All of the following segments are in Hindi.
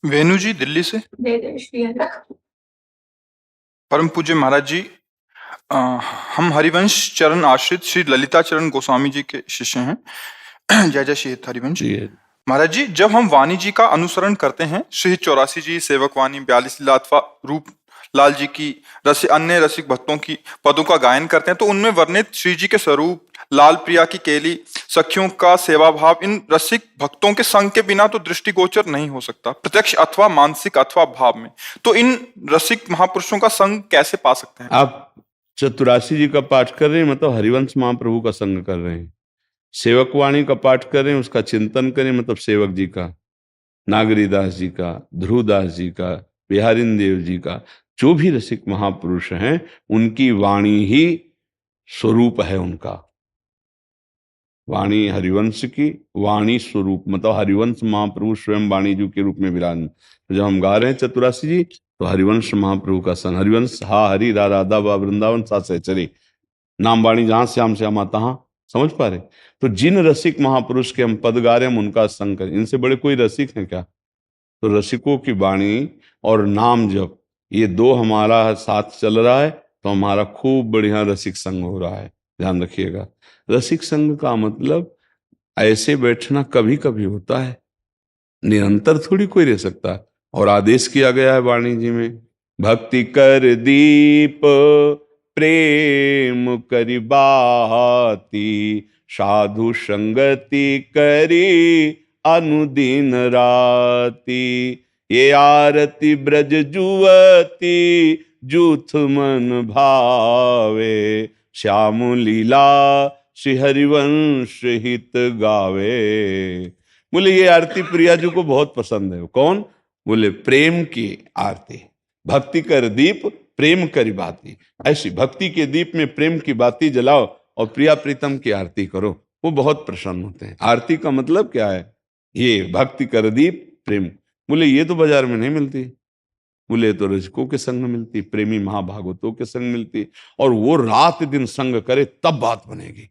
वेणु जी दिल्ली से। परम पूज्य महाराज जी, हम हरिवंश चरण आश्रित श्री ललिता चरण गोस्वामी जी के शिष्य हैं। जय जय श्री हरिवंश। महाराज जी, जब हम वाणी जी का अनुसरण करते हैं, श्री 84 जी सेवक वाणी, 42 लीला अथवा रूप लाल जी की अन्य रसिक भक्तों की पदों का गायन करते हैं, तो उनमें वर्णित श्री जी के स्वरूप, लाल प्रिया की केली, सखियों का सेवा भाव इन रसिक भक्तों के संग के बिना तो दृष्टिगोचर नहीं हो सकता, प्रत्यक्ष अथवा मानसिक अथवा भाव में। तो इन रसिक महापुरुषों का संग कैसे पा सकते हैं? आप 84 जी का पाठ कर रहे हैं, मतलब हरिवंश महाप्रभु का संग कर रहे हैं। सेवक वाणी का पाठ कर रहे हैं, उसका चिंतन करें, मतलब सेवक जी का, नागरीदास जी का, ध्रुवदास जी का, बिहारिन देव जी का, जो भी रसिक महापुरुष हैं, उनकी वाणी ही स्वरूप है उनका। वाणी हरिवंश की वाणी स्वरूप, मतलब हरिवंश महाप्रभु स्वयं वाणी जी के रूप में विराजमान। तो जब हम गा रहे हैं 84 जी, तो हरिवंश महाप्रभु का संग, हरिवंश हा हरि रा राधा बा वृंदावन सा सहचरे, नाम वाणी जहां श्याम श्यामा तहां, समझ पा रहे? तो जिन रसिक महापुरुष के हम पद गा रहे हैं, हम उनका संग करें। इनसे बड़े कोई रसिक हैं क्या? तो रसिकों की वाणी और नाम जप, ये दो हमारा साथ चल रहा है, तो हमारा खूब बढ़िया रसिक संग हो रहा है। ध्यान रखिएगा, रसिक संग का मतलब ऐसे बैठना कभी कभी होता है, निरंतर थोड़ी कोई रह सकता है। और आदेश किया गया है वाणी जी में, भक्ति कर दीप प्रेम करी बाती, साधु संगति करी अनुदिन राती, ये आरती ब्रज जुवती जूथ मन भावे, श्याम लीला श्री हरिवंश हित गावे। बोले ये आरती प्रिया जी को बहुत पसंद है। कौन? बोले प्रेम की आरती, भक्ति कर दीप प्रेम करी बाती। ऐसी भक्ति के दीप में प्रेम की बाती जलाओ और प्रिया प्रीतम की आरती करो, वो बहुत प्रसन्न होते हैं। आरती का मतलब क्या है? ये भक्ति कर दीप प्रेम। बोले ये तो बाजार में नहीं मिलती। बोले तो रसिकों के संग मिलती, प्रेमी महाभागवतों के संग मिलती, और वो रात दिन संग करे तब बात बनेगी।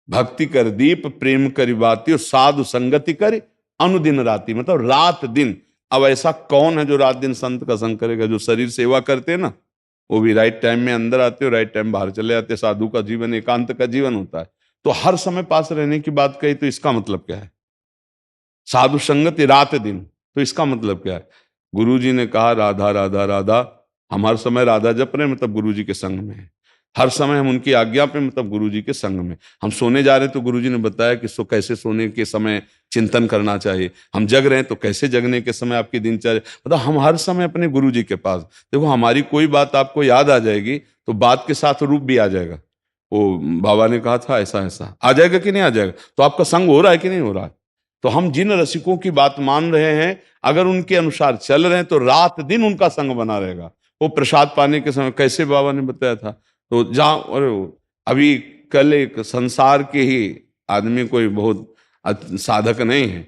भक्ति कर दीप प्रेम करी बाती और साधु संगति करे अनुदिन राती, मतलब रात दिन। अब ऐसा कौन है जो रात दिन संत का संग करेगा? जो शरीर सेवा करते हैं ना, वो भी राइट टाइम में अंदर आते हो, राइट टाइम बाहर चले जाते। साधु का जीवन एकांत का जीवन होता है। तो हर समय पास रहने की बात कही, तो इसका मतलब क्या है? साधु संगति रात दिन, तो इसका मतलब क्या है? गुरु जी ने कहा राधा राधा राधा, हम हर समय राधा जप रहे हैं, मतलब गुरु जी के संग में है। हर समय हम उनकी आज्ञा पे, मतलब गुरु जी के संग में। हम सोने जा रहे हैं तो गुरु जी ने बताया कि कैसे सोने के समय चिंतन करना चाहिए। हम जग रहे हैं तो कैसे जगने के समय आपकी दिनचर्या, मतलब हम हर समय अपने गुरु जी के पास। देखो, हमारी कोई बात आपको याद आ जाएगी तो बात के साथ रूप भी आ जाएगा। वो बाबा ने कहा था ऐसा ऐसा, आ जाएगा कि नहीं आ जाएगा? तो आपका संग हो रहा है कि नहीं हो रहा है? तो हम जिन रसिकों की बात मान रहे हैं, अगर उनके अनुसार चल रहे हैं, तो रात दिन उनका संग बना रहेगा। वो प्रसाद पाने के समय कैसे बाबा ने बताया था, तो जहाँ अभी कल एक संसार के ही आदमी, कोई बहुत साधक नहीं है,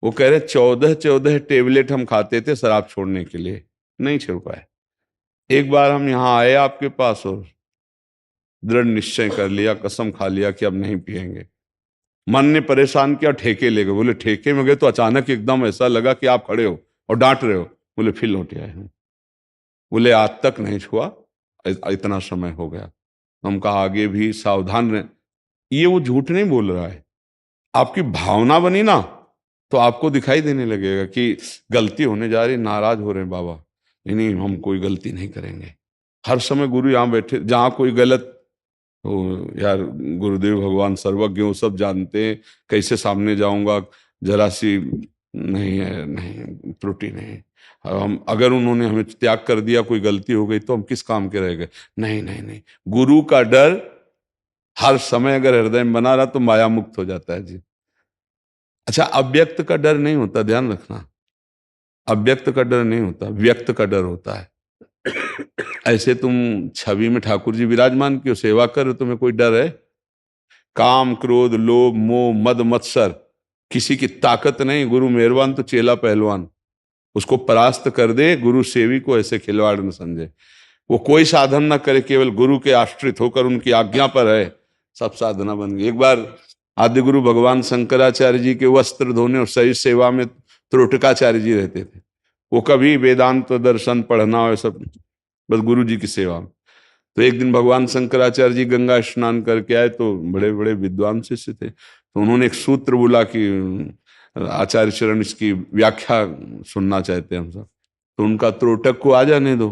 वो कह रहे 14 टेबलेट हम खाते थे शराब छोड़ने के लिए, नहीं छोड़ पाए। एक बार हम यहाँ आए आपके पास और दृढ़ निश्चय कर लिया, कसम खा लिया कि अब नहीं पिएंगे। मन ने परेशान किया, ठेके ले गए। बोले ठेके में गए तो अचानक एकदम ऐसा लगा कि आप खड़े हो और डांट रहे हो। बोले फिर लौट आए हैं। बोले आज तक नहीं छुआ, इतना समय हो गया। हम कहा आगे भी सावधान रहे। ये वो झूठ नहीं बोल रहा है, आपकी भावना बनी ना, तो आपको दिखाई देने लगेगा कि गलती होने जा रही, नाराज हो रहे हैं बाबा। नहीं, हम कोई गलती नहीं करेंगे। हर समय गुरु यहाँ बैठे, जहाँ कोई गलत तो यार गुरुदेव भगवान सर्वज्ञ, वो सब जानते हैं, कैसे सामने जाऊंगा, जरा सी नहीं है, नहीं त्रुटि नहीं। हम अगर उन्होंने हमें त्याग कर दिया, कोई गलती हो गई, तो हम किस काम के रह गए? नहीं नहीं नहीं, गुरु का डर हर समय अगर हृदय में बना रहा तो माया मुक्त हो जाता है जी। अच्छा, अव्यक्त का डर नहीं होता, ध्यान रखना। अव्यक्त का डर नहीं होता, व्यक्त का डर होता है। ऐसे तुम छवि में ठाकुर जी विराजमान की सेवा कर रहे, तुम्हें कोई डर है? काम क्रोध लोभ मोह मद मत्सर, किसी की ताकत नहीं। गुरु मेहरबान तो चेला पहलवान, उसको परास्त कर दे। गुरु सेवी को ऐसे खिलवाड़ न समझे। वो कोई साधन ना करे, केवल गुरु के आश्रित होकर उनकी आज्ञा पर है, सब साधना बन गई। एक बार आदि गुरु भगवान शंकराचार्य जी के वस्त्र धोने और सही सेवा में त्रोटकाचार्य जी रहते थे। वो कभी वेदांत दर्शन पढ़ना और सब, बस गुरु जी की सेवा में। तो एक दिन भगवान शंकराचार्य जी गंगा स्नान करके आए, तो बड़े बड़े विद्वान शिष्य थे, तो उन्होंने एक सूत्र बोला कि आचार्य चरण इसकी व्याख्या सुनना चाहते हैं हम सब। तो उनका त्रोटक को आ जाने दो।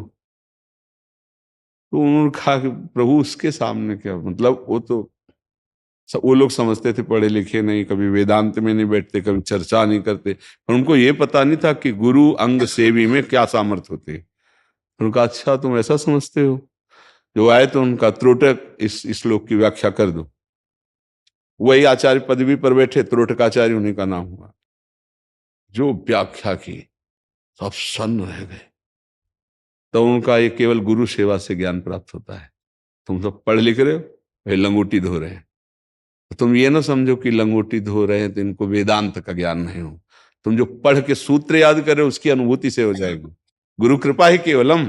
तो उन्होंने कहा कि प्रभु उसके सामने क्या, मतलब वो तो वो लोग समझते थे पढ़े लिखे नहीं, कभी वेदांत में नहीं बैठते, कभी चर्चा नहीं करते, पर उनको ये पता नहीं था कि गुरु अंग सेवी में क्या सामर्थ्य होती है। उनका अच्छा तुम ऐसा समझते हो। जो आए तो उनका त्रोटक इस श्लोक की व्याख्या कर दो। वही आचार्य पदवी पर बैठे, त्रोटकाचार्य उन्हीं का नाम हुआ। जो व्याख्या की सब सन्न रह गए। तो उनका ये केवल गुरु सेवा से ज्ञान प्राप्त होता है। तुम सब पढ़ लिख रहे हो, वे लंगोटी धो रहे हैं, तो तुम ये ना समझो कि लंगोटी धो रहे हैं तो इनको वेदांत का ज्ञान नहीं हो। तुम जो पढ़ के सूत्र याद कर रहे हो उसकी अनुभूति से हो जाएगी। गुरु कृपा ही केवलम,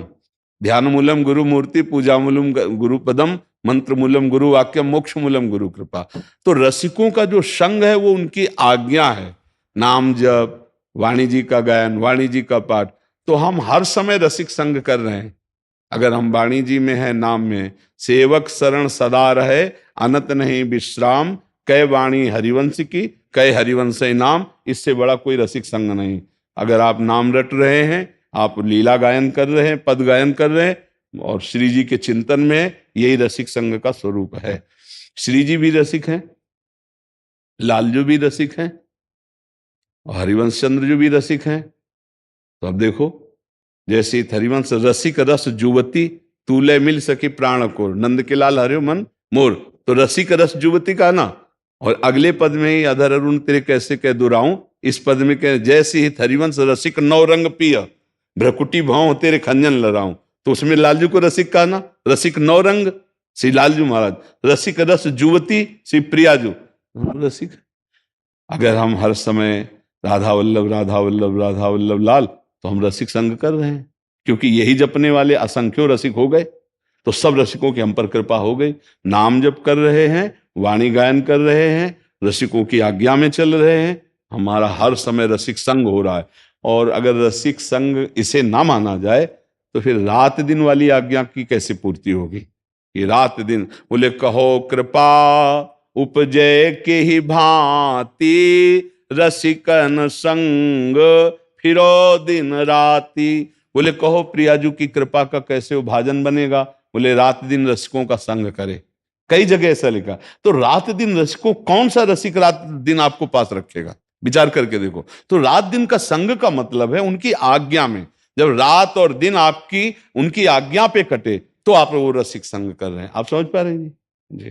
ध्यान मूलम गुरु मूर्ति, पूजा मूलम गुरु पदम, मंत्र मूलम गुरु वाक्यम, मोक्ष मूलम गुरु कृपा। तो रसिकों का जो संग है वो उनकी आज्ञा है। नाम जप, वाणी जी का गायन, वाणी जी का पाठ, तो हम हर समय रसिक संग कर रहे हैं। अगर हम वाणी जी में है, नाम में, सेवक शरण सदा रहे, अनत नहीं विश्राम, कै वाणी हरिवंश की, कै हरिवंश नाम, इससे बड़ा कोई रसिक संग नहीं। अगर आप नाम रट रहे हैं, आप लीला गायन कर रहे हैं, पद गायन कर रहे हैं और श्री जी के चिंतन में, यही रसिक संग का स्वरूप है। श्री जी भी रसिक हैं, लालजू भी रसिक हैं और हरिवंश चंद्र जी भी रसिक हैं। तो अब देखो, जैसे हरिवंश रसिक रस जुवती, तूले मिल सके प्राण को, नंद के लाल हरियो मन मोर। तो रसिक रस जुवती का ना, और अगले पद में ही अधर अरुण तेरे कैसे कह दुराऊं, इस पद में कह जैसे ही हरिवंश रसिक नौ रंग पिय, भ्रकुटी भाव तेरे खंजन लड़ाऊं। तो उसमें लालजू को रसिक का ना, रसिक नौ रंग श्री लालजू महाराज, रसिक रस जुवती श्री प्रियाजू रसिक। अगर हम हर समय राधा वल्लभ राधा वल्लभ राधा वल्लभ लाल, तो हम रसिक संग कर रहे हैं, क्योंकि यही जपने वाले असंख्यों रसिक हो गए। तो सब रसिकों की हम पर कृपा हो गई। नाम जप कर रहे हैं, वाणी गायन कर रहे हैं, रसिकों की आज्ञा में चल रहे हैं, हमारा हर समय रसिक संग हो रहा है। और अगर रसिक संग इसे ना माना जाए तो फिर रात दिन वाली आज्ञा की कैसे पूर्ति होगी। ये रात दिन बोले कहो कृपा उपजय के ही भांति, रसिकन संग फिरो दिन राती। बोले कहो प्रियाजू की कृपा का कैसे वो भाजन बनेगा। बोले रात दिन रसिकों का संग करे। कई जगह ऐसा लिखा। तो रात दिन रसिकों, कौन सा रसिक रात दिन आपको पास रखेगा, विचार करके देखो। तो रात दिन का संग का मतलब है उनकी आज्ञा में। जब रात और दिन आपकी उनकी आज्ञा पे कटे तो आप वो रसिक संग कर रहे हैं। आप समझ पा रहे हैं जी।